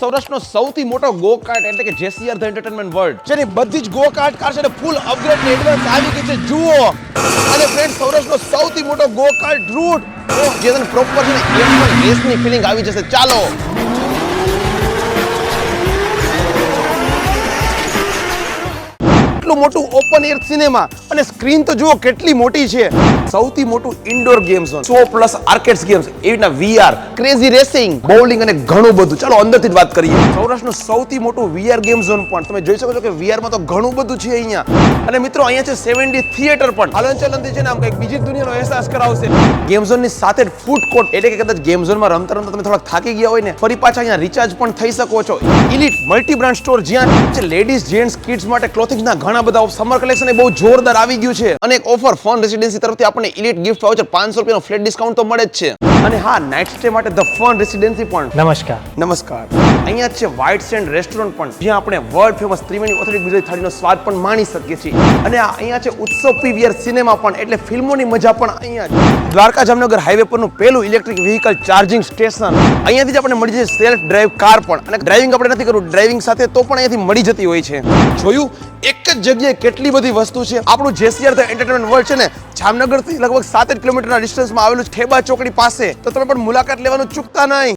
સૌરાષ્ટ્રનો સૌથી મોટો go cart એટલે કે જેસીઆર ધ એન્ટરટેનમેન્ટ વર્લ્ડ જેની બધી જ ગો કાર્ટ કાર છે ફૂલ અપગ્રેડ ને એડવાન્સ આવી ગઈ છે જુઓ. અને ફ્રેન્ડ સૌરાષ્ટ્રનો સૌથી મોટો ગો કાર્ટ રૂટ જે તને પ્રોપર છે ને F1 રેસની ફીલિંગ આવી જશે. ચાલો એટલું મોટું ઓપન એર સિનેમા અને સ્ક્રીન તો જુઓ કેટલી મોટી છે. સૌથી મોટું ઇન્ડોર ગેમ ઝોન 100+ આર્કેડ્સ ગેમ્સ એવી રીતના VR ક્રેઝી રેસિંગ બોલિંગ અને ઘણું બધું. ચાલો અંદરથી જ વાત કરીએ. સૌરાષ્ટ્રનું સૌથી મોટું VR ગેમ ઝોન પણ તમે જોઈ શકો છો કે VR માં તો ઘણું બધું છે અહીંયા. અને મિત્રો અહીંયા છે 7D થિયેટર પણ હલનચલનથી છે ને આમ કંઈક બીજી જ દુનિયાનો અહેસાસ કરાવશે. ગેમ ઝોનની સાથે જ ફૂડ કોર્ટ એટલે કે કદાચ ગેમ ઝોનમાં રમતા રમતા તમે થોડાક થાકી ગયા હોય ને ફરી પાછા અહીંયા રિચાર્જ પણ થઈ શકો છો. ઇલિટ મલ્ટી બ્રાન્ડ સ્ટોર જ્યાં લેડીઝ જેન્ટ્સ કિડ્સ માટે ક્લોથિંગ્સના ઘણા બધા સમર કલેક્શન એ બહુ જોરદાર આવી ગયું છે. અને એક ઓફર ફન રેસિડેન્સી તરફથી આપણને ઇલિટ ગિફ્ટ વાઉચર 500 રૂપિયાનો ફ્લેટ ડિસ્કાઉન્ટ તો મળે જ છે. અને હા નાઇટ સ્ટે માટે ધ ફન રેસિડેન્સી પણ. નમસ્કાર. અહીંયા છે વ્હાઇટ સેન્ડ રેસ્ટોરન્ટ પણ જ્યાં આપણે વર્લ્ડ ફેમસ ત્રિવેણી ઓથેન્ટિક ગુજરાતી થાળીનો સ્વાદ પણ માણી શકીએ છીએ. અને અહીંયા છે ઉત્સવ પીવીઆર સિનેમા પણ એટલે ફિલ્મોની મજા પણ અહીંયા છે. દ્વારકા જામનગર હાઈવે પરનું પહેલું ઇલેક્ટ્રિક વ્હીકલ ચાર્જિંગ સ્ટેશન. અહીંયાથી જ આપણે મળી જશે સેલ્ફ ડ્રાઈવ કાર પણ. અને ડ્રાઇવિંગ આપણે નથી કરવું ડ્રાઇવિંગ સાથે તો પણ અહીંયાથી મળી જતી હોય છે. જોયું એક જ જગ્યાએ કેટલી બધી વસ્તુ છે. આપણું જેસીઆર ધ એન્ટરટેનમેન્ટ વર્લ્ડ છે ને જામનગર થી લગભગ 7 કિલોમીટરના ડિસ્ટન્સમાં આવેલું છે ઠેબા ચોકડી પાસે. તો તમે પણ મુલાકાત લેવાનું ચૂકતા નહીં.